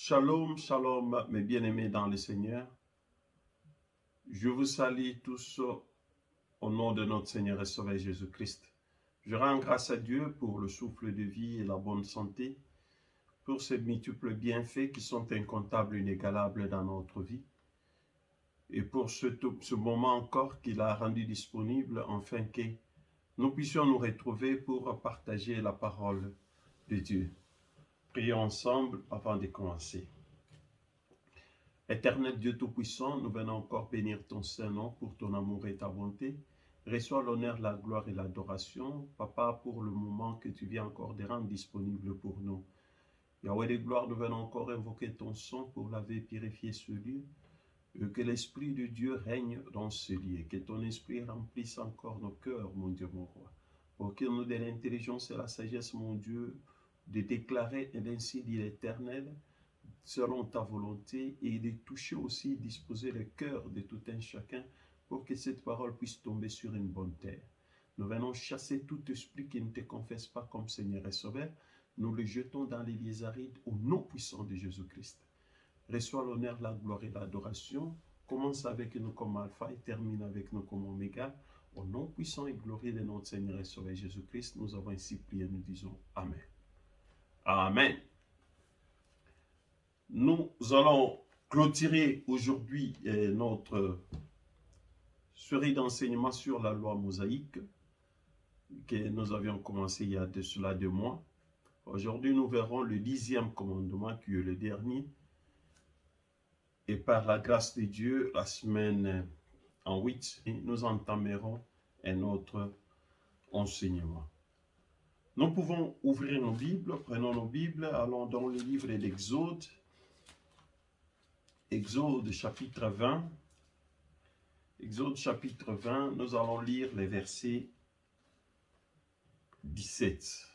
Shalom, shalom, mes bien-aimés dans le Seigneur. Je vous salue tous au nom de notre Seigneur et Sauveur Jésus-Christ. Je rends grâce à Dieu pour le souffle de vie et la bonne santé, pour ces multiples bienfaits qui sont incomptables et inégalables dans notre vie, et pour ce moment encore qu'il a rendu disponible afin que nous puissions nous retrouver pour partager la parole de Dieu. Prions ensemble avant de commencer. Éternel Dieu Tout-Puissant, nous venons encore bénir ton Saint-Nom pour ton amour et ta bonté. Reçois l'honneur, la gloire et l'adoration, Papa, pour le moment que tu viens encore de rendre disponible pour nous. Yahweh de gloire, nous venons encore invoquer ton sang pour laver et purifier ce lieu. Que l'Esprit de Dieu règne dans ce lieu, que ton Esprit remplisse encore nos cœurs, mon Dieu, mon roi. Pour qu'il nous donne l'intelligence et la sagesse, mon Dieu, de déclarer et d'ainsi dire l'Éternel, selon ta volonté, et de toucher aussi, disposer le cœur de tout un chacun pour que cette parole puisse tomber sur une bonne terre. Nous venons chasser tout esprit qui ne te confesse pas comme Seigneur et Sauveur. Nous le jetons dans les lieux arides au nom puissant de Jésus-Christ. Reçois l'honneur, la gloire et l'adoration. Commence avec nous comme Alpha et termine avec nous comme Oméga. Au nom puissant et glorieux de notre Seigneur et Sauveur Jésus-Christ, nous avons ainsi prié, nous disons Amen. Amen. Nous allons clôturer aujourd'hui notre série d'enseignements sur la loi mosaïque que nous avions commencé il y a de cela 2 mois. Aujourd'hui, nous verrons le 10e commandement qui est le dernier. Et par la grâce de Dieu, la semaine en 8, nous entamerons un autre enseignement. Nous pouvons ouvrir nos Bibles, prenons nos Bibles, allons dans le livre d'Exode. Exode chapitre 20. Exode chapitre 20, nous allons lire les versets 17.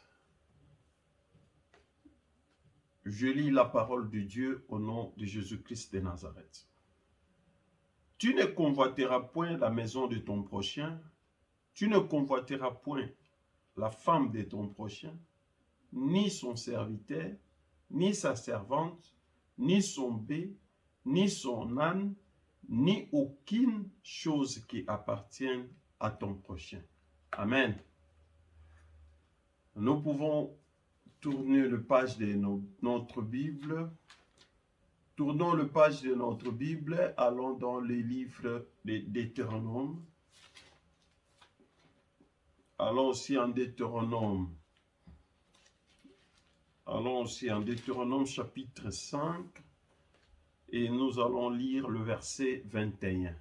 Je lis la parole de Dieu au nom de Jésus-Christ de Nazareth. Tu ne convoiteras point la maison de ton prochain, tu ne convoiteras point la femme de ton prochain, ni son serviteur, ni sa servante, ni son bé, ni son âne, ni aucune chose qui appartienne à ton prochain. Amen. Nous pouvons tourner le page de notre Bible. Tournons le page de notre Bible. Allons dans les livres de Deutéronome. Allons aussi en Deutéronome. Allons aussi en Deutéronome chapitre 5. Et nous allons lire le verset 21.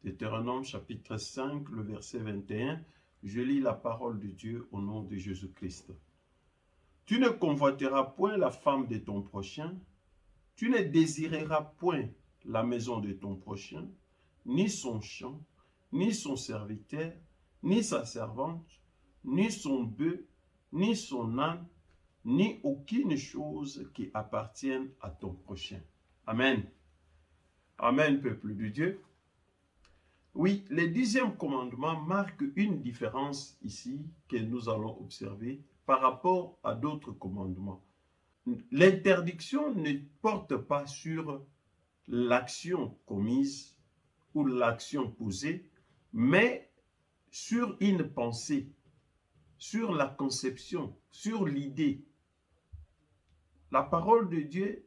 Deutéronome chapitre 5, le verset 21. Je lis la parole de Dieu au nom de Jésus-Christ. Tu ne convoiteras point la femme de ton prochain, tu ne désireras point la maison de ton prochain, ni son champ, ni son serviteur, ni sa servante, ni son bœuf, ni son âne, ni aucune chose qui appartienne à ton prochain. Amen. Amen, peuple de Dieu. Oui, le 10e commandement marque une différence ici que nous allons observer par rapport à d'autres commandements. L'interdiction ne porte pas sur l'action commise ou l'action posée, mais sur une pensée, sur la conception, sur l'idée. La parole de Dieu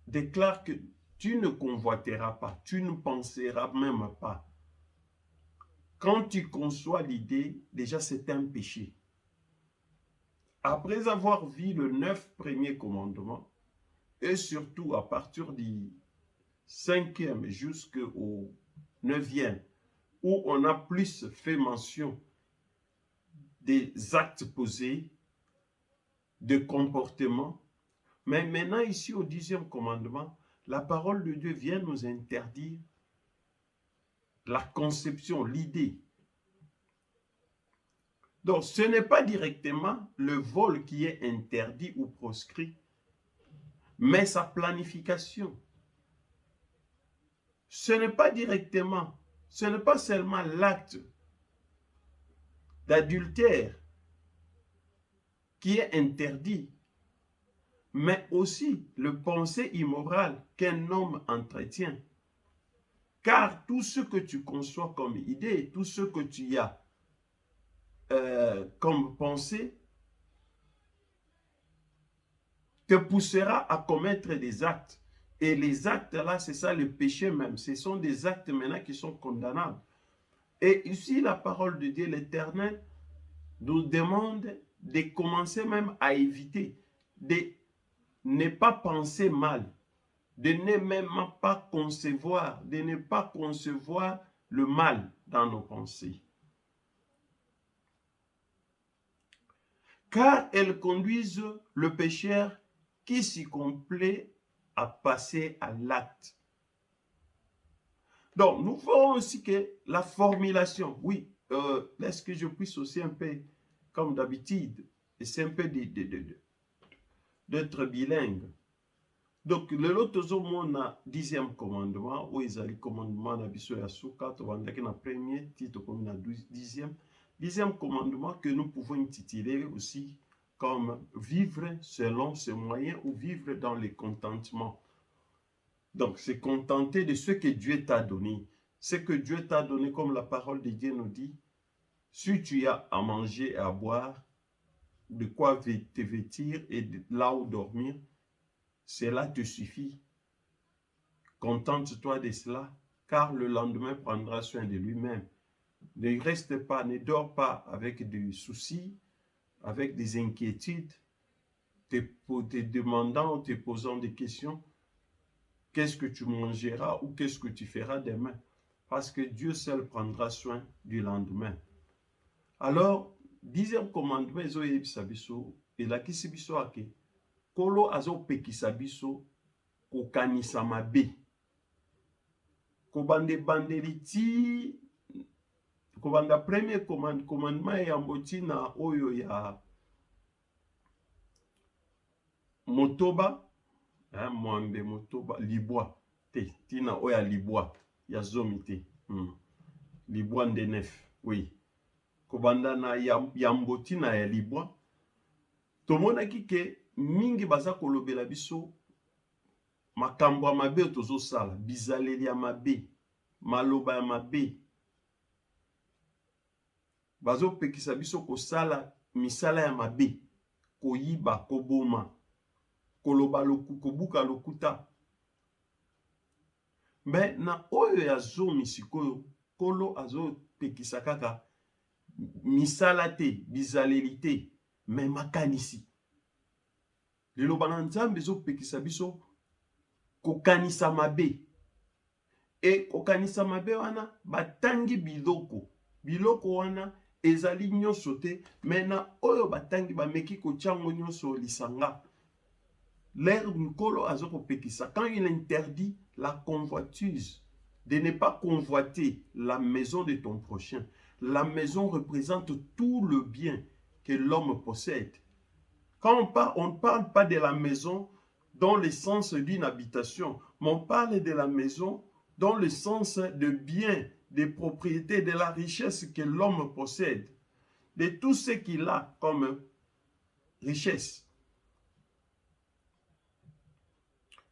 déclare que tu ne convoiteras pas, tu ne penseras même pas. Quand tu conçois l'idée, déjà c'est un péché. Après avoir vu le 9 premiers commandements, et surtout à partir du 5e jusqu'au 9e, où on a plus fait mention des actes posés, de comportements, Mais maintenant, ici, au 10e commandement, la parole de Dieu vient nous interdire la conception, l'idée. Donc, ce n'est pas directement le vol qui est interdit ou proscrit, mais sa planification. Ce n'est pas directement, ce n'est pas seulement l'acte d'adultère qui est interdit, mais aussi le pensée immoral qu'un homme entretient. Car tout ce que tu conçois comme idée, tout ce que tu as comme pensée, te poussera à commettre des actes. Et les actes là, c'est ça le péché même. Ce sont des actes maintenant qui sont condamnables. Et ici, la parole de Dieu, l'Éternel, nous demande de commencer même à éviter, de ne pas penser mal, de ne même pas concevoir, de ne pas concevoir le mal dans nos pensées. Car elles conduisent le pécheur qui s'y complaît à passer à l'acte. Donc, nous voyons aussi que la formulation, oui, est-ce que je puisse aussi un peu, comme d'habitude, c'est un peu d'être bilingue. Donc, le lotozo mona 10e commandement, où ils ont le commandement d'abisso ya souka, to vandaki na premier, titre comme na 10e. 10e commandement que nous pouvons intituler aussi comme vivre selon ses moyens ou vivre dans le contentement. Donc, c'est contenter de ce que Dieu t'a donné. Ce que Dieu t'a donné, comme la parole de Dieu nous dit, si tu as à manger et à boire, de quoi te vêtir et là où dormir, cela te suffit. Contente-toi de cela, car le lendemain prendra soin de lui-même. Ne reste pas, ne dors pas avec des soucis, avec des inquiétudes, te demandant ou te posant des questions. Qu'est-ce que tu mangeras ou qu'est-ce que tu feras demain? Parce que Dieu seul prendra soin du lendemain. Alors, 10e commandement, et la kisibiso ake, kolo azo pekisabiso, kokanisa mabe. Kobande bandeliti, kobanda premier commandement ya mboti na oyo ya motoba, mwambe motoba, libwa, te, tina oya libwa, ya zomi te, libwa ndenef, oui. Kobanda na ya mboti na ya libwa, tomonaki ke mingi baza kolobela biso, makambo ya mabe tozo sala, bizaleli ya mabe, maloba ya mabe, bazo pekisa biso kosala misala ya mabe, koyiba, koboma, koloba kobuka lokuta. Mais na oyo ya zomi sikoyo, kolo azo pekisa kaka misala te, bizaleli te, mais makanisi. Liloba na Nzambe zo pekisa biso kokanisa mabe. E kokanisa mabe wana batangi biloko. Biloko wana ezali nyonso te, mais na oyo batangi bameki kotyango nyonso lisanga. L'air nkolo azo kopekisa. Quand il interdit la convoitise, de ne pas convoiter la maison de ton prochain. La maison représente tout le bien que l'homme possède. Quand on ne parle pas de la maison dans le sens d'une habitation, mais on parle de la maison dans le sens de biens, de propriétés, de la richesse que l'homme possède, de tout ce qu'il a comme richesse.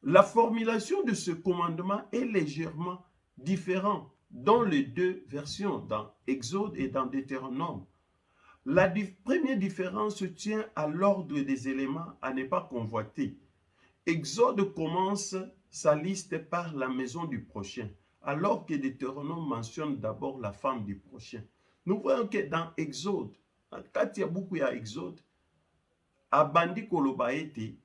La formulation de ce commandement est légèrement différente dans les deux versions, dans Exode et dans Deutéronome. La première différence tient à l'ordre des éléments à ne pas convoiter. Exode commence sa liste par la maison du prochain, alors que Deutéronome mentionne d'abord la femme du prochain. Nous voyons que dans Exode, quand il y a beaucoup à Exode, abandi koloba ete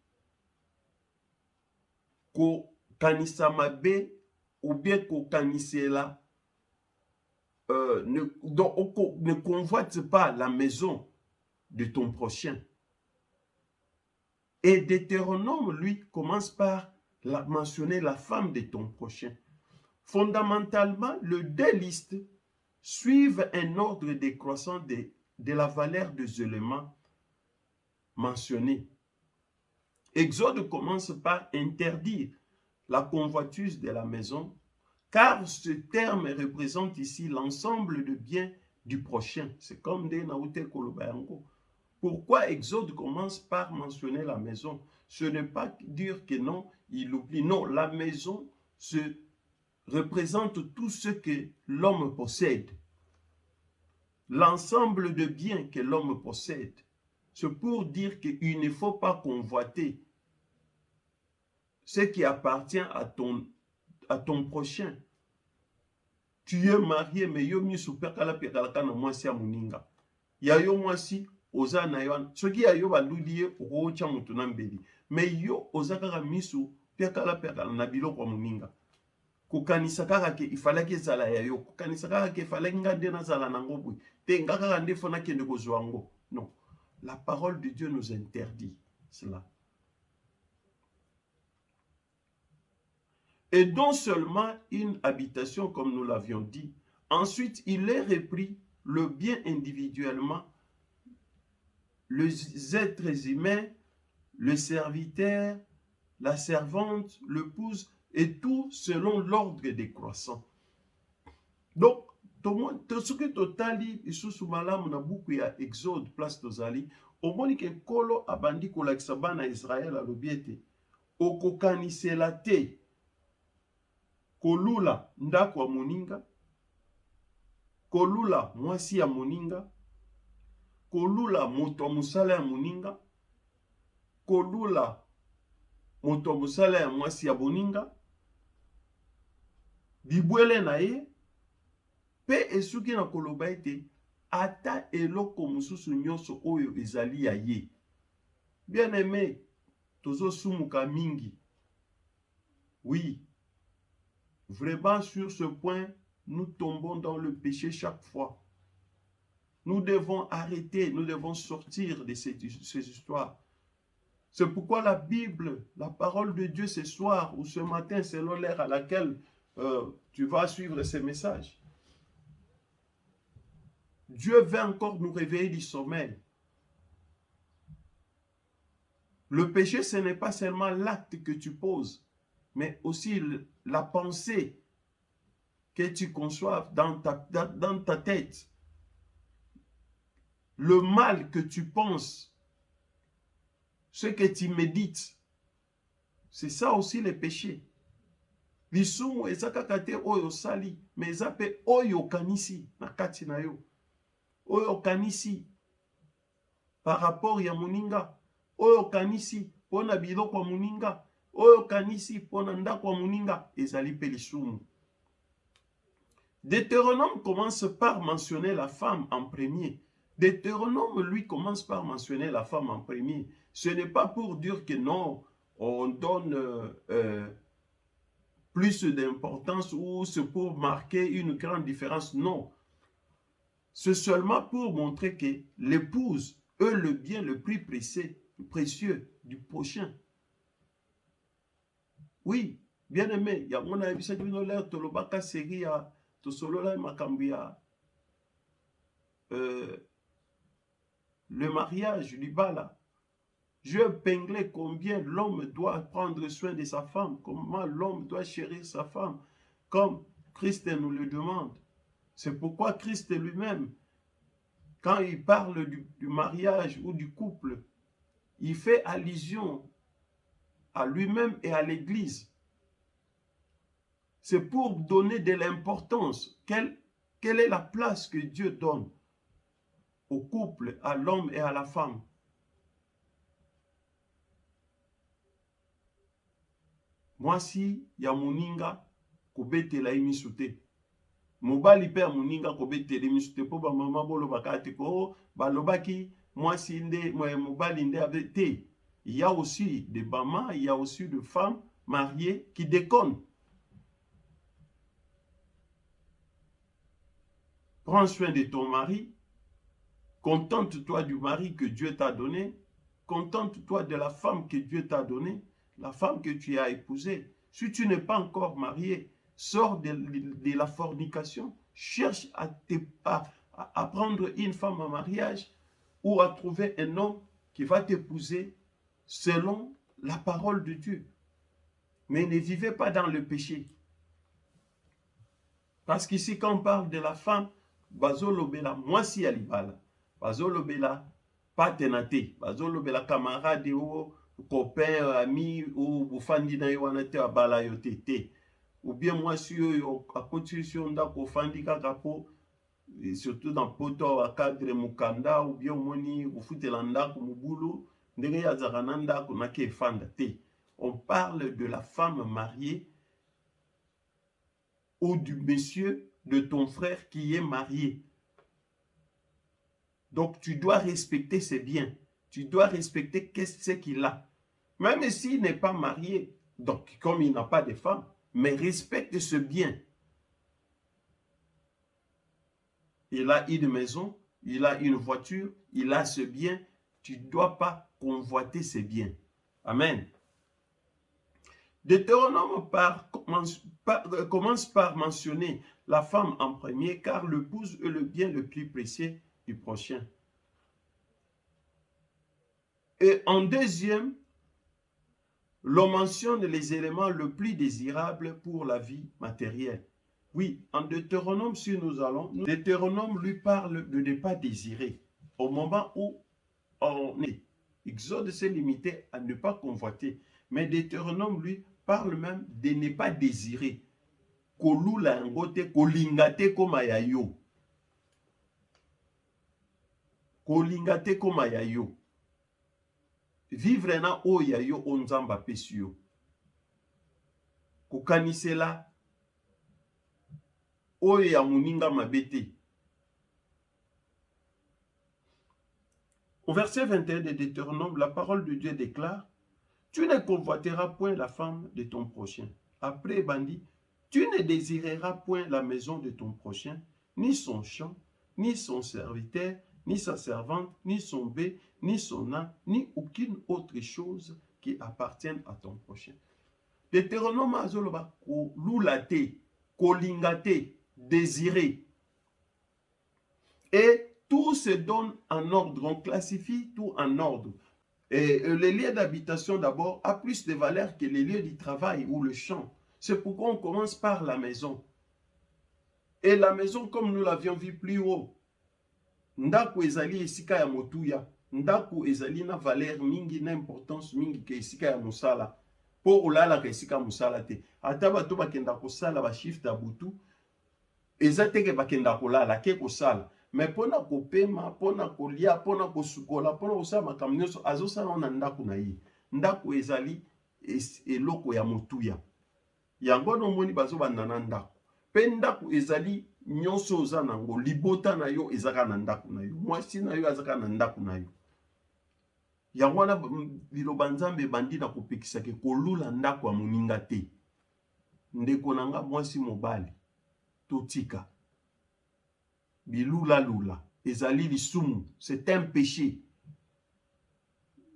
ko kanisa mabe ou bien ko kanisela ne convoite pas la maison de ton prochain. Et Deutéronome, lui, commence par mentionner la femme de ton prochain. Fondamentalement, les deux listes suivent un ordre décroissant de la valeur des éléments mentionnés. Exode commence par interdire la convoitise de la maison, car ce terme représente ici l'ensemble de biens du prochain. C'est comme des Naoute Kolobayango. Pourquoi Exode commence par mentionner la maison? Ce n'est pas dire que non, il oublie. Non, la maison représente tout ce que l'homme possède. L'ensemble de biens que l'homme possède. C'est pour dire qu'il ne faut pas convoiter ce qui appartient à ton prochain. Tu es marié, mais yo mi supekala pekalaka na mwasi ya muninga. Ya yo mwasi oza na yo. Soki ya yo baludi ye okocha mutu na mbeli. Mais yo oza kaka misu pekala na biloko ya muninga. Kokanisa kaka ke ifalaki ezala ya yo. Kokanisa kaka ke ifalaki nga nde nazala nango boye. Te nga kaka nde fona kende kozwa yango. Non. La parole de Dieu nous interdit cela. Et non seulement une habitation, comme nous l'avions dit, ensuite il est repris le bien individuellement, les êtres humains, le serviteur, la servante, l'épouse, et tout selon l'ordre décroissant. Donc, ce que totali, isusu malamu na buku ya Exode, place tozali, omoni ke kolo abandi kolakisa bana Israël alobiete, okokanisela te, kolula ndako ya moninga, kolula mwasi ya moninga, kolula moto ya mosala ya moninga, kolula moto ya mosala ya mwasi ya boninga, bibwele na ye, pe esuki na koloba ete ata eloko mosusu nyonso oyo ezali ya ye. Bien aimé, tozo sumuka mingi. Oui, vraiment sur ce point, nous tombons dans le péché chaque fois. Nous devons arrêter, nous devons sortir de ces histoires. C'est pourquoi la Bible, la parole de Dieu ce soir ou ce matin, selon l'heure à laquelle tu vas suivre ces messages. Dieu veut encore nous réveiller du sommeil. Le péché, ce n'est pas seulement l'acte que tu poses, mais aussi la pensée que tu conçois dans ta tête. Le mal que tu penses, ce que tu médites, c'est ça aussi le péché. Lisumu ezakaka te oyo sali, mais ezape oyo kanisi na kati na yo. Oyo kanisi par rapport ya muninga, oyo kanisi pona biloko ya muninga, oyo kanisi pona ndako ya muninga, ezali pe lisumu. Deutéronome commence par mentionner la femme en premier. Deutéronome, lui, commence par mentionner la femme en premier. Ce n'est pas pour dire que non, on donne plus d'importance ou c'est pour marquer une grande différence. Non. C'est seulement pour montrer que l'épouse est le bien le plus précieux du prochain. Oui, bien aimé, il y a mon avis, c'est une l'air de l'obaka série à Tosolola Makambia. Le mariage du bala. Je épinglais combien l'homme doit prendre soin de sa femme, comment l'homme doit chérir sa femme, comme Christ nous le demande. C'est pourquoi Christ lui-même, quand il parle du mariage ou du couple, il fait allusion à lui-même et à l'Église. C'est pour donner de l'importance. Quelle est la place que Dieu donne au couple, à l'homme et à la femme? Mwasi ya muninga kobetela misu te. Mobali pe ya muninga kobetela misu te po ba mama bolo bakati ko balobaki mwasi nde mobali nde avec te. Il y a aussi des mamans, il y a aussi des femmes mariées qui déconnent. Prends soin de ton mari, contente-toi du mari que Dieu t'a donné, Contente-toi de la femme que Dieu t'a donnée, la femme que tu as épousée. Si tu n'es pas encore marié, sors de la fornication, cherche à prendre une femme en mariage ou à trouver un homme qui va t'épouser selon la parole de Dieu. Mais ne vivez pas dans le péché. Parce qu'ici, quand on parle de la femme, bazolobela, moi si alibala, bazolobela, pas tenate, bazolobela camarade ou copain, ami ou bufandi na yoana te abala yote te. Ou bien moi si yo a constitution ndako fandi kaka po, surtout dans poto wa cadre mukanda ou bien moni ufutela ndako mubulu, ndenge ya zakana ndako na ke fanda te. On parle de la femme mariée ou du monsieur de ton frère qui est marié. Donc, tu dois respecter ses biens. Tu dois respecter qu'est-ce qu'il a. Même s'il n'est pas marié, donc comme il n'a pas de femme, mais respecte ce bien. Il a une maison, il a une voiture, il a ce bien. Tu ne dois pas convoiter ses biens. Amen. Deutéronome commence par mentionner la femme en premier, car l'épouse est le bien le plus précieux du prochain. Et en deuxième, l'on mentionne les éléments les plus désirables pour la vie matérielle. Oui, en Deutéronome, si nous allons, Deutéronome lui parle de ne pas désirer. Au moment où on est, Exode s'est limité à ne pas convoiter. Mais Deutéronome lui parle même de ne pas désirer. Kolula ngote, kolingate komayayo. Kolingate komayayo. Vivre na oyayo onzamba pesio. Kokanisela oya muninga mabete. Au verset 21 de Deutéronome, la parole de Dieu déclare: tu ne convoiteras point la femme de ton prochain. Après, bandit, tu ne désireras point la maison de ton prochain, ni son champ, ni son serviteur, ni sa servante, ni son bé, ni son âne, ni aucune autre chose qui appartienne à ton prochain. Deutéronome azoloba ko lulate, ko lingate, désirer. Et tout se donne en ordre, on classifie tout en ordre. Et les lieux d'habitation d'abord a plus de valeur que les lieux du travail ou le champ. C'est pourquoi on commence par la maison. Et la maison, comme nous l'avions vu plus haut, ndako ezali esika ya motuya, ndako ezali na valeur mingi na importance mingi ke esika ya musala. Po olala ke esika musala te. Ata bato bakenda kosala ba shift ya butu, ezateke bakenda kolala ke kosala. Mais pona kopema, pona kolia, pona kosukola, pona kosala makambo nyonso azosala na ndako na ye. Ndako ezali eloko ya motuya. Yango nomoni bazobanda na ndako. Pe ndako ezali nyonso oza nango, libota na yo ezaka na ndako na yo. Mwasi na yo azaka na ndako na yo. Yango wana liloba Nzambe bandi na kopekisa ke kolula ndako ya moninga te. Ndeko nanga mwasi mobali totika. Bilula lula, ezali lisumu, c'est un péché.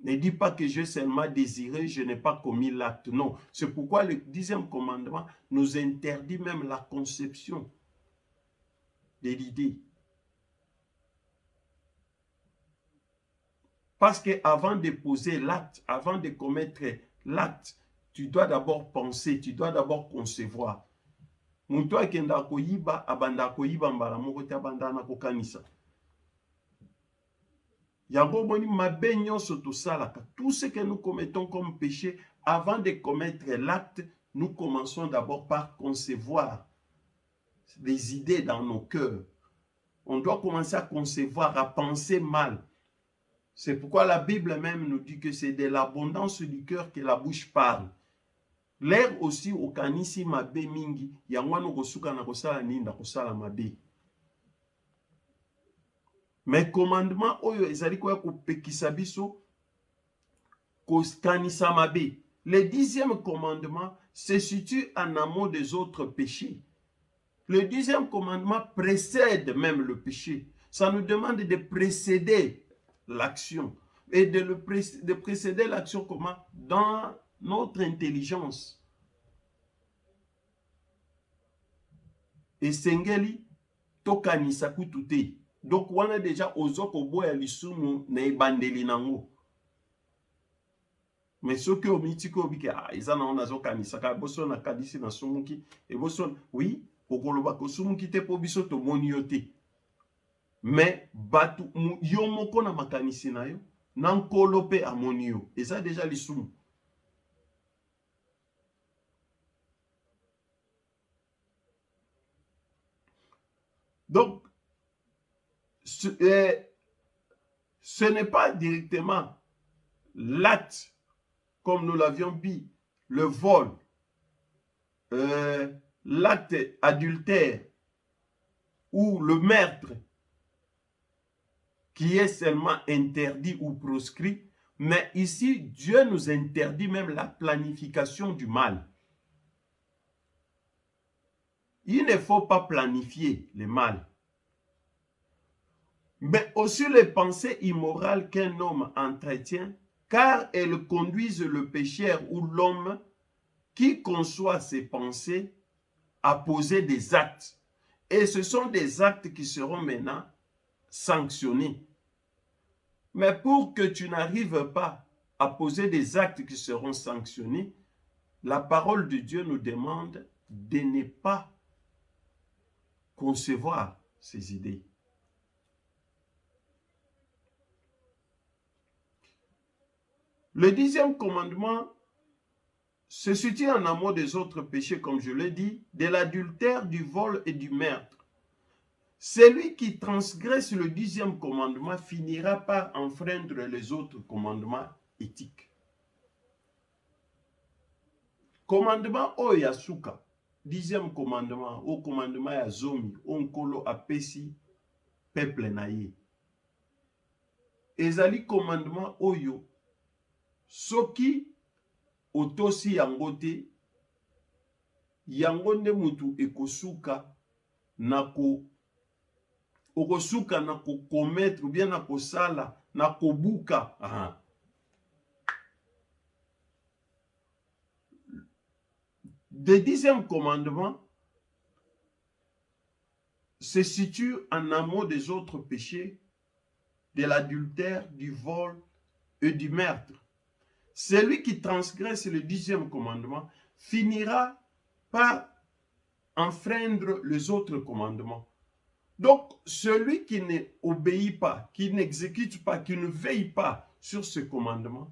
Ne dis pas que j'ai seulement désiré, je n'ai pas commis l'acte. Non, c'est pourquoi le 10e commandement nous interdit même la conception de l'idée. Parce qu'avant de poser l'acte, avant de commettre l'acte, tu dois d'abord penser, tu dois d'abord concevoir. Mutu akenda koyiba abanda koyiba mbala moko te abanda na kokanisa. Yango boni mabe nyonso tosalaka. Tout ce que nous commettons comme péché, avant de commettre l'acte, nous commençons d'abord par concevoir des idées dans nos cœurs. On doit commencer à concevoir, à penser mal. C'est pourquoi la Bible même nous dit que c'est de l'abondance du cœur que la bouche parle. L'air aussi au kanisi mabe mingi, yangwano kosuka na kosala ninda kosala mabe. Mais commandement oyo ezali ko kopekisa biso kokanisa mabe. Le 10e commandement se situe en amont des autres péchés. Le 10e commandement précède même le péché. Ça nous demande de précéder l'action. et de précéder l'action comment? Dans notre intelligence. Et sengeli tokanisa kutu te. Donc wana déjà ozoko boya lisumu na ebandeli nango. Mais ce que omiti ko bike eza na ona zo kanisa ka boso na kadisi na sumuki et boso oui okoloba ko sumuki te po biso to moni yo te. Mais batu yo moko na makanisi na yo na nkolo pe amoni yo. Eza déjà lisumu. Donc ce n'est pas directement l'acte, comme nous l'avions dit, le vol, l'acte adultère ou le meurtre qui est seulement interdit ou proscrit, mais ici, Dieu nous interdit même la planification du mal. Il ne faut pas planifier le mal. Mais aussi les pensées immorales qu'un homme entretient, car elles conduisent le pécheur ou l'homme qui conçoit ses pensées à poser des actes. Et ce sont des actes qui seront maintenant sanctionnés. Mais pour que tu n'arrives pas à poser des actes qui seront sanctionnés, la parole de Dieu nous demande de ne pas concevoir ces idées. Le 10e commandement se situe en amont des autres péchés, comme je l'ai dit, de l'adultère, du vol et du meurtre. Celui qui transgresse le 10e commandement finira par enfreindre les autres commandements éthiques. Commandement oya suka, 10e commandement, au commandement ya zomi, onkolo apesi peuple na ye. Ezali commandement oyo, soki otosi yango te, yango nde mutu ekosuka nako okosuka na komettre ou bien na kosala na kobuka. Le 10e commandement se situe en amont des autres péchés, de l'adultère, du vol et du meurtre. Celui qui transgresse le 10e commandement finira par enfreindre les autres commandements. Donc, celui qui n'obéit pas, qui n'exécute pas, qui ne veille pas sur ce commandement,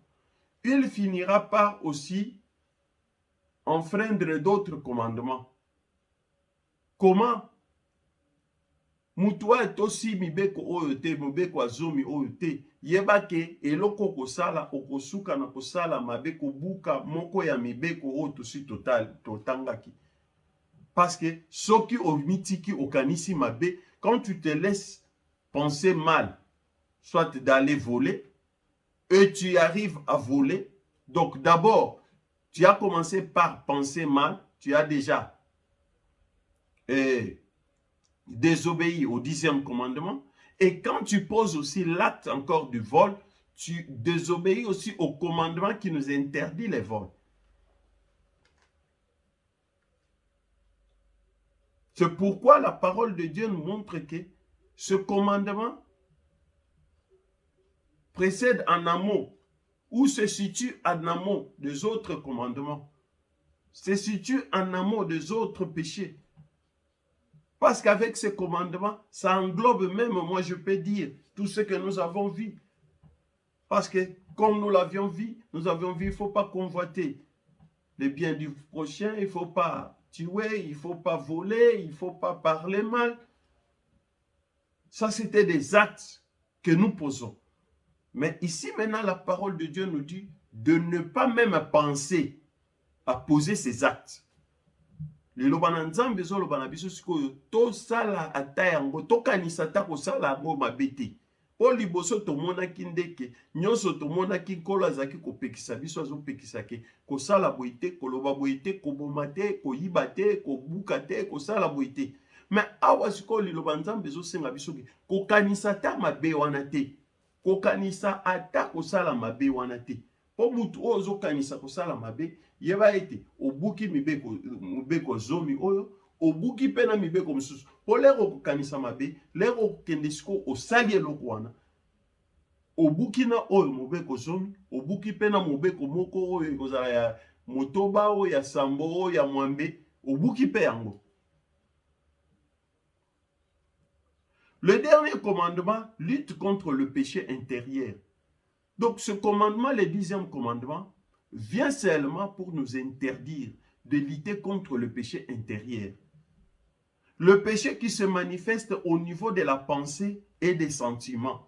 il finira par aussi enfreindre d'autres commandements. Comment? Mutua tosi mibeko oyote, mibeko azomi oyote, yebake eloko kosala, okosuka na kosala mabeko buka moko ya mibeko otosi totangaki. Parce que soki omitiki okanisi mabe, quand tu te laisses penser mal, soit d'aller voler, et tu arrives à voler, donc d'abord, tu as commencé par penser mal, tu as déjà désobéi au 10e commandement, et quand tu poses aussi l'acte encore du vol, tu désobéis aussi au commandement qui nous interdit les vols. C'est pourquoi la parole de Dieu nous montre que ce commandement précède en amont ou se situe en amont des autres commandements, se situe en amont des autres péchés. Parce qu'avec ce commandement, ça englobe même, moi je peux dire, tout ce que nous avons vu. Parce que comme nous l'avions vu, il ne faut pas convoiter les biens du prochain, il ne faut pas tuer, il ne faut pas voler, il ne faut pas parler mal. Ça, c'était des actes que nous posons. Mais ici, maintenant, la parole de Dieu nous dit de ne pas même penser à poser ces actes. Le lobana nzambe zo lobana biso sikoyo to sala atayango to kanisa ta ko sala ngo mabete. Po liboso to mona kindeke nyonso to mona ki kola zaki ko pekisa biso azo pekisa ke ko sala boite ko loba boite ko bomate ko yibate ko bukate ko sala boite. Mais awa sikoyo liloba nzambe zo senga biso ke ko kanisa ta mabe wana te. kokanisa ata kosala mabe wana te. Po mutu ozo kanisa kosala mabe, yeba ete obuki mibeko zomi oyo, obuki pena mibeko misusu. Po lero kokanisa mabe, lero kende siko osali eloko wana. Obuki na oyo mobeko zomi, obuki pena mobeko moko oyo kozala ya motoba oyo ya sambo oyo ya mwambe, obuki pe yango. Le dernier commandement lutte contre le péché intérieur. Donc ce commandement, le 10e commandement, vient seulement pour nous interdire de lutter contre le péché intérieur. Le péché qui se manifeste au niveau de la pensée et des sentiments.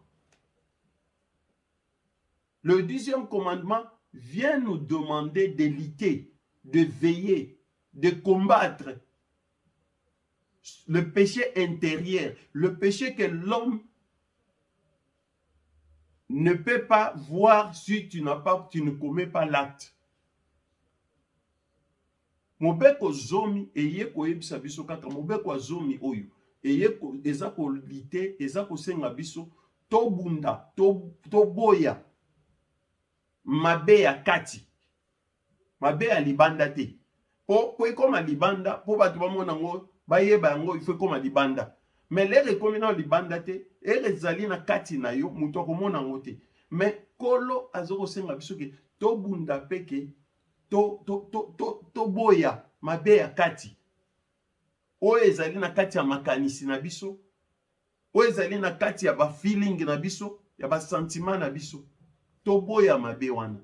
Le 10e commandement vient nous demander de lutter, de veiller, de combattre le péché intérieur, le péché que l'homme ne peut pas voir si tu ne commets pas l'acte. Mobeko zomi eye koyebisa biso kaka mobeko zomi oyo eye eza ko lite eza ko senga biso to bunda to boya mabe ya kati mabe ya libanda te po koma libanda po batu bamona ngo bayeba yango il faut koma libanda mais lere komi na libanda te ere zali na kati na yo muto akomona ngo te mais kolo azoko senga biso ke to bunda peke to boya mabe ya kati oyo ezali na kati ya makanisi na biso oyo ezali na kati ya ba feeling na biso ya ba sentiment na biso to boya mabe wana.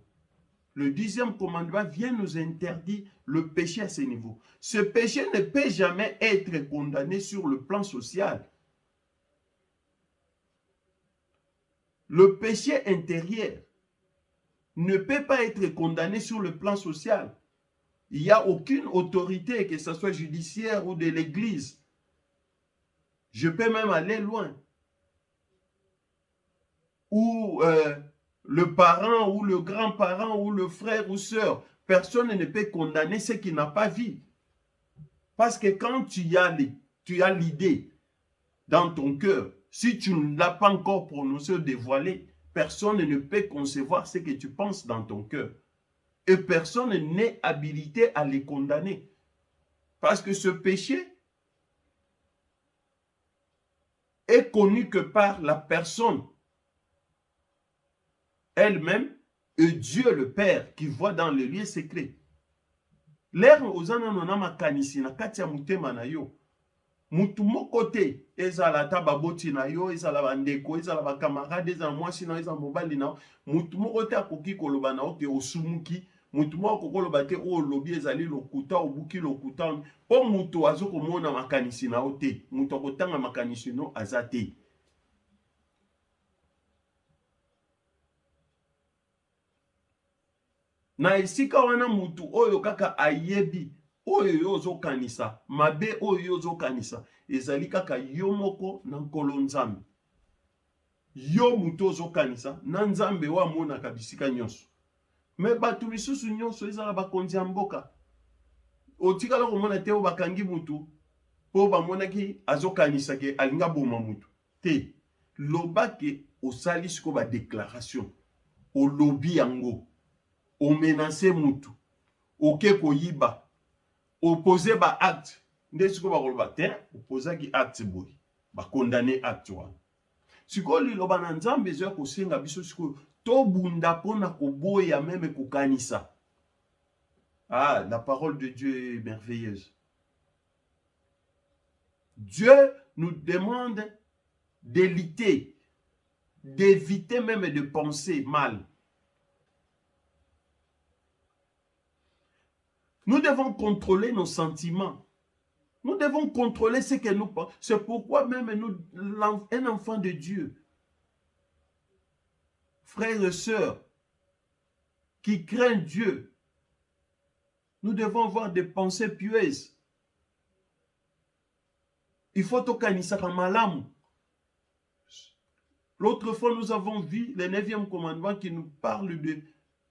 Le 10e commandement vient nous interdire le péché à ce niveau. Ce péché ne peut jamais être condamné sur le plan social. Le péché intérieur ne peut pas être condamné sur le plan social. Il n'y a aucune autorité, que ce soit judiciaire ou de l'église. Je peux même aller loin. Ou le parent, ou le grand-parent, ou le frère ou sœur, personne ne peut condamner ce qui n'a pas vu. Parce que quand tu as l'idée dans ton cœur, si tu ne l'as pas encore prononcé ou dévoilé, personne ne peut concevoir ce que tu penses dans ton cœur. Et personne n'est habilité à les condamner. Parce que ce péché est connu que par la personne elle-même et Dieu le Père qui voit dans les lieux secrets. L'air ozana nona makanisi na kati ya mutema na yo. Mutu moko te ezala ta baboti na yo, ezala bandeko, ezala ba camarade, ezala mwasi na ezala mobali na yo. Mutu moko te akoki koloba na yo ke osumuki. Mutu moko koloba te o lobi ezali lokuta obuki lokuta. Po mutu azoko mona makanisi na yo te. Mutu akotanga makanisi no azate. Na esika wana mutu oyo kaka ayebi oyo yozo kanisa mabe oyo yozo kanisa ezali kaka yo moko na nkolo nzambe yo mutu ozo kanisa na nzambe wa mona kabisika nyonso me batu misusu nyonso ezala bakonzi ya mboka otikala komona te o bakangi mutu po bamonaki azo kanisa ke alinga boma mutu te loba ke osali siko ba déclaration o lobi yango o menacer mutu oke koyiba opposer ba acte nde siko ba koloba te opposer ki acte boy ba condamner acte wana siko liloba na nzambe ezo kosenga biso siko to bunda pona koboya meme kokanisa. Ah, la parole de Dieu est merveilleuse. Dieu nous demande d'éviter même de penser mal. Nous devons contrôler nos sentiments. Nous devons contrôler ce que nous pensons. C'est pourquoi même un enfant de Dieu, frères et sœurs, qui craint Dieu, nous devons avoir des pensées pieuses. Il faut tokanisa malamu. L'autre fois, nous avons vu le 9e commandement qui nous parle de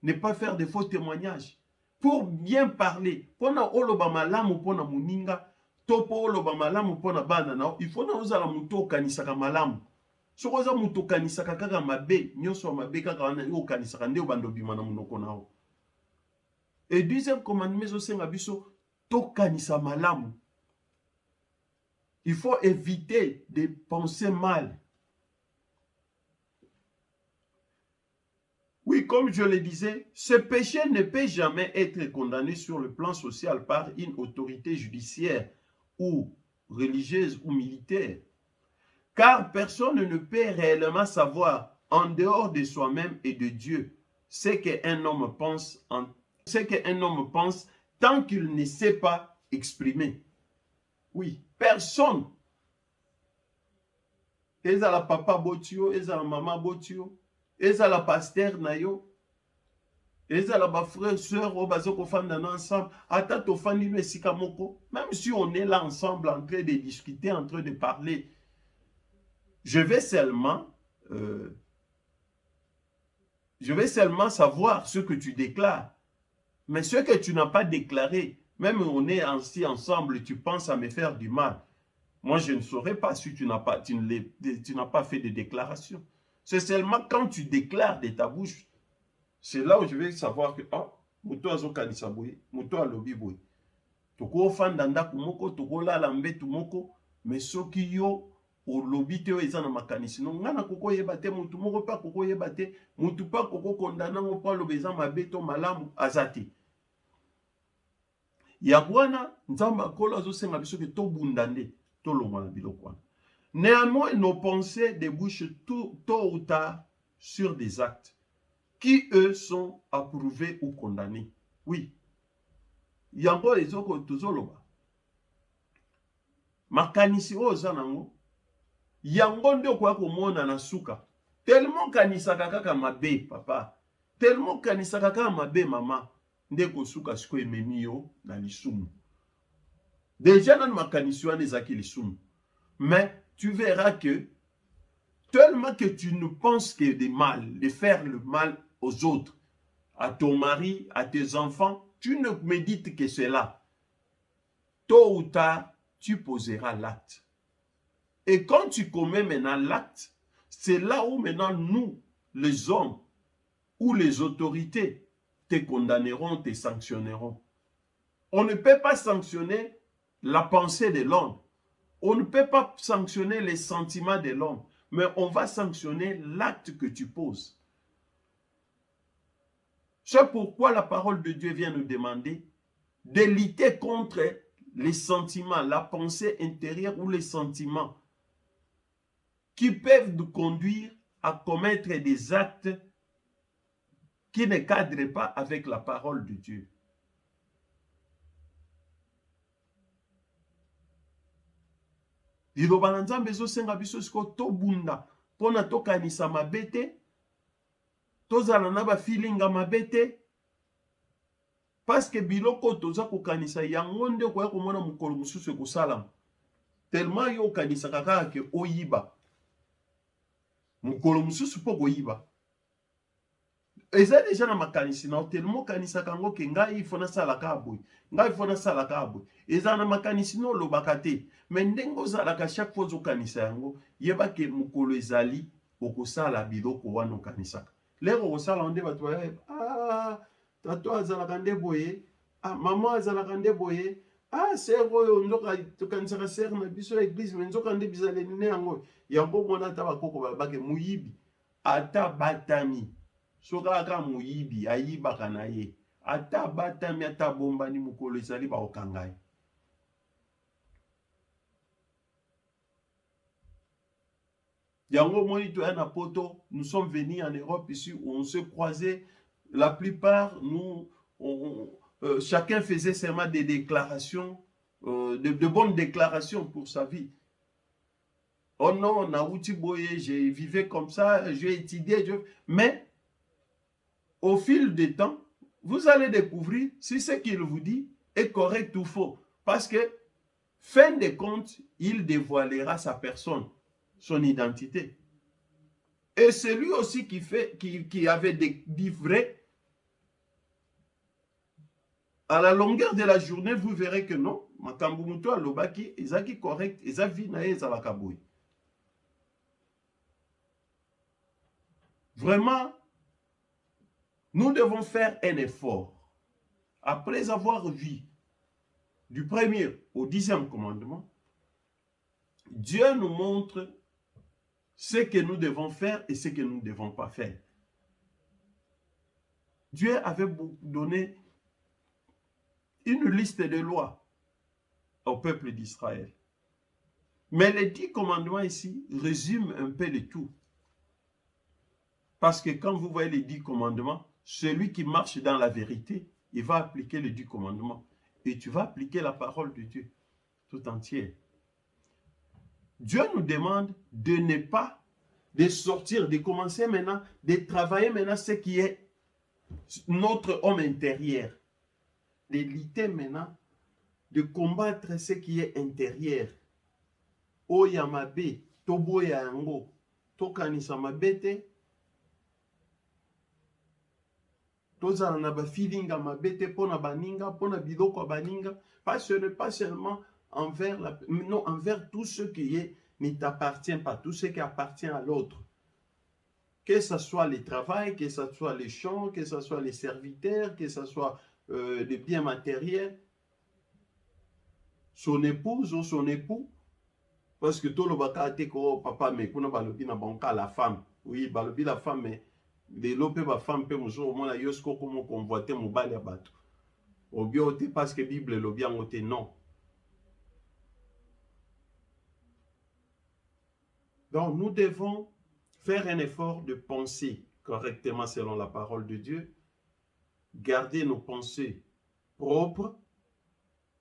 ne pas faire de faux témoignages. Pour bien parler, pona oloba malamu pona muninga, topo oloba malamu pona bana na, il faut na uzala muto kanisaka malamu. Soko oza mutu okanisaka kaka mabe, nyonso ya mabe kaka wana yo okanisaka nde obanda obima na monoko na yo. Et deuxième commandement ezosenga biso tokanisa malamu. Il faut éviter de penser mal. Oui, comme je le disais, ce péché ne peut jamais être condamné sur le plan social par une autorité judiciaire ou religieuse ou militaire. Car personne ne peut réellement savoir, en dehors de soi-même et de Dieu, ce qu'un homme pense, tant qu'il ne sait pas exprimer. Oui, personne. Ezala papa botio, ezala mama botio, ezala pasteur na yo, ezala ba frère sœur o bazoko fanda ensemble, ata to fandi no esika moko, même si on est là ensemble en train de discuter, en train de parler, je vais seulement savoir ce que tu déclares. Mais ce que tu n'as pas déclaré, même on est ainsi ensemble, tu penses à me faire du mal. Moi, je ne saurais pas si tu n'as pas fait de déclaration. C'est seulement quand tu déclares de ta bouche, c'est là où je vais savoir que, ah, muto azokanisa boye, muto alobi boye. Toko ofanda ndaku moko, toko lala mbetu moko, mais soki yo olobi te eza na makanisi no ngana koko yeba te mutu moko pa koko yeba te mutu pa koko kondana ngo pa lobi eza mabe to malamu azati. Ya bwana nzamba kolo azosenga biso ke to bundande to longwa na biloko wana. Néanmoins, nos pensées débouchent tôt ou tard sur des actes qui, eux, sont approuvés ou condamnés. Oui. Yango ezoko tozoloba. Makanisi o zanango. Yango nde kwa komona na suka. Tellement kanisaka kaka mabe, papa. Tellement kanisaka kaka mabe, mama. Nde ko suka siko ememi yo na lisumu. Déjà dans makanisi wana ezaki lisumu. Mais tu verras que tellement que tu ne penses que de mal, de faire le mal aux autres, à ton mari, à tes enfants, tu ne médites que cela. Tôt ou tard, tu poseras l'acte. Et quand tu commets maintenant l'acte, c'est là où maintenant nous, les hommes ou les autorités, te condamneront, te sanctionneront. On ne peut pas sanctionner la pensée de l'homme. On ne peut pas sanctionner les sentiments de l'homme, mais on va sanctionner l'acte que tu poses. C'est pourquoi la parole de Dieu vient nous demander de lutter contre les sentiments, la pensée intérieure ou les sentiments qui peuvent nous conduire à commettre des actes qui ne cadrent pas avec la parole de Dieu. Liloba na Nzambe ezosenga biso siko tobunda mpona tokanisa mabe te, tozala na bafilinga mabe te, parce que biloko toza kokanisa yango nde okoya komona mokolo mosusu ekosalama. Tellement yo okanisaka kaka ke oyiba, mokolo mosusu mpo koyiba. Eza deja na makanisi na tellement okanisaka yango ke ngai ifo nasalaka boye, ngai ifo nasalaka boye. Eza na makanisi no olobaka te, mais ndenge ozalaka chaque fois ozokanisa yango, yeba ke mokolo ezali okosala biloko wana okanisaka. Lero okosala nde bato bayeba, ah, tato azalaka nde boye, ah, mama azalaka nde boye, ah, ser oyo nzoka tokanisaka ser na biso ya église, mais nzoka nde bizaleli ne yango. Yango mona ata bakoko balobake moyibi ata batami. Soka aka moyibi ayibaka na ye, ata batami ata bombani mokolo ezali bakokanga ye. Yango moni toya na poto, nous sommes venus en Europe ici où on se croisait, la plupart nous chacun faisait seulement des déclarations, de bonnes déclarations pour sa vie. Oh non, Naouti Boye, je vivais comme ça, j'ai étudié, mais au fil du temps, vous allez découvrir si ce qu'il vous dit est correct ou faux. Parce que, fin de compte, il dévoilera sa personne, son identité. Et celui aussi qui avait dit vrai, à la longueur de la journée, vous verrez que non, Makambumuto alobaki, ezaki correct, ezavi na ezalakaboui. Vraiment, nous devons faire un effort. Après avoir vu du premier au 10e commandement, Dieu nous montre ce que nous devons faire et ce que nous ne devons pas faire. Dieu avait donné une liste de lois au peuple d'Israël. Mais les 10 commandements ici résument un peu le tout. Parce que quand vous voyez les 10 commandements, celui qui marche dans la vérité, il va appliquer les 10 commandements. Et tu vas appliquer la parole de Dieu tout entière. Dieu nous demande de ne pas, de sortir, de commencer maintenant, de travailler maintenant ce qui est notre homme intérieur. De lutter maintenant, de combattre ce qui est intérieur. Oya mabe, tobo ya yango, tokanisa mabete, tozala na ba feelinga mabete pona baninga, pona biloko baninga, pas seulement envers non, envers tout ce qui ne t'appartient pas, tout ce qui appartient à l'autre. Que ce soit le travail, que ce soit les champs, que ce soit les serviteurs, que ce soit les biens matériels, son épouse ou son époux, parce que tout le bakate ko papa mais kuna balobi na banka la femme, oui balobi la femme mais de lope ba femme pe muso mona yosko komo convoiter mobali ya bato. Obiote parce que Bible lobi angote non. Donc nous devons faire un effort de penser correctement selon la parole de Dieu, garder nos pensées propres,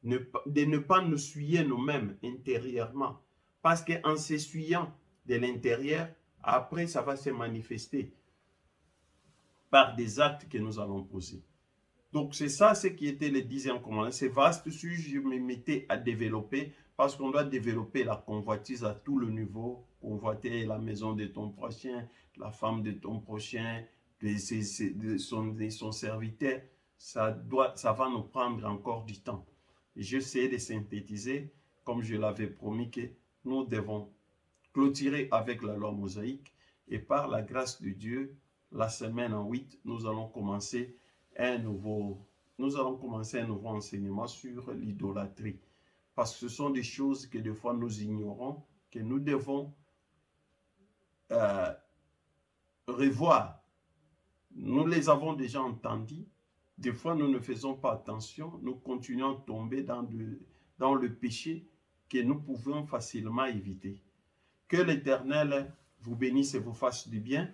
de ne pas nous souiller nous-mêmes intérieurement. Parce qu'en s'essuyant de l'intérieur, après ça va se manifester par des actes que nous allons poser. Donc c'est ça ce qui était le 10e commandement. C'est vaste sujet, je me mettais à développer parce qu'on doit développer la convoitise à tout le niveau. Convoiter la maison de ton prochain, la femme de ton prochain, de son serviteur. Ça va nous prendre encore du temps. J'essaie de synthétiser, comme je l'avais promis, que nous devons clôturer avec la loi mosaïque. Et par la grâce de Dieu, la semaine en 8, nous allons commencer un nouveau enseignement sur l'idolâtrie. Parce que ce sont des choses que des fois nous ignorons, que nous devons revoir. Nous les avons déjà entendus. Des fois, nous ne faisons pas attention. Nous continuons à tomber dans le péché que nous pouvons facilement éviter. Que l'Éternel vous bénisse et vous fasse du bien.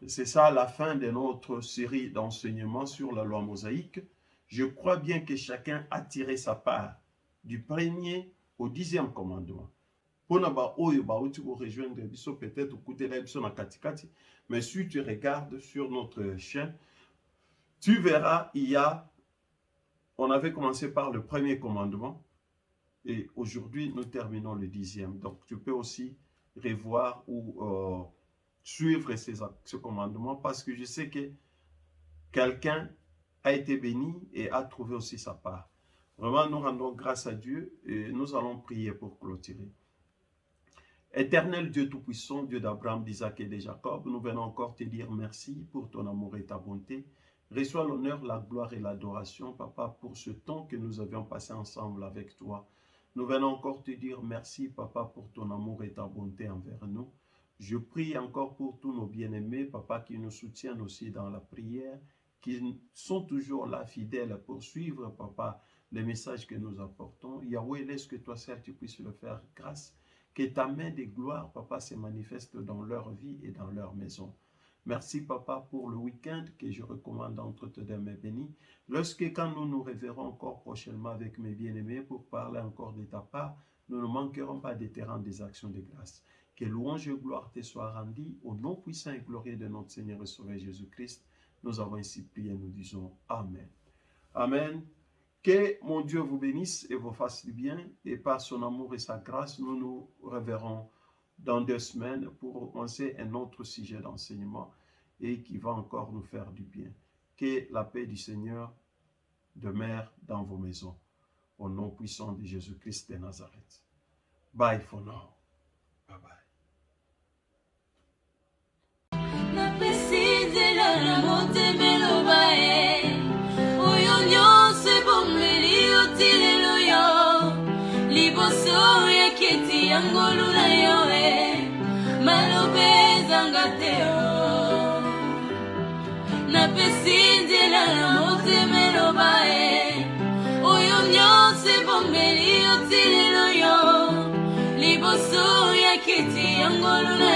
C'est ça la fin de notre série d'enseignements sur la loi mosaïque. Je crois bien que chacun a tiré sa part du premier au 10e commandement. Peut-être mais si tu regardes sur notre chaîne, tu verras, on avait commencé par le premier commandement et aujourd'hui nous terminons le 10e. Donc tu peux aussi revoir ou suivre ce commandement parce que je sais que quelqu'un a été béni et a trouvé aussi sa part. Vraiment, nous rendons grâce à Dieu et nous allons prier pour clôturer. Éternel Dieu Tout-Puissant, Dieu d'Abraham, d'Isaac et de Jacob, nous venons encore te dire merci pour ton amour et ta bonté. Reçois l'honneur, la gloire et l'adoration, Papa, pour ce temps que nous avions passé ensemble avec toi. Nous venons encore te dire merci, Papa, pour ton amour et ta bonté envers nous. Je prie encore pour tous nos bien-aimés, Papa, qui nous soutiennent aussi dans la prière, qui sont toujours là, fidèles, pour suivre, Papa, les messages que nous apportons. Yahweh, laisse que toi seul tu puisses le faire grâce. Que ta main de gloire, Papa, se manifeste dans leur vie et dans leur maison. Merci, Papa, pour le week-end que je recommande entre tes mains bénies. Quand nous nous reverrons encore prochainement avec mes bien-aimés pour parler encore de ta part, nous ne manquerons pas de te rendre des actions de grâce. Que louange et gloire te soient rendues au nom puissant et glorieux de notre Seigneur et Sauveur Jésus-Christ. Nous avons ainsi prié, nous disons Amen. Amen. Que mon Dieu vous bénisse et vous fasse du bien. Et par son amour et sa grâce, nous nous reverrons dans 2 semaines pour commencer un autre sujet d'enseignement et qui va encore nous faire du bien. Que la paix du Seigneur demeure dans vos maisons. Au nom puissant de Jésus-Christ de Nazareth. Bye for now. Bye bye. yango na yo malobe zangateo na pesindela na motemelo bae oyo nyose bombeli otilelo yo liboso ya kiti yango na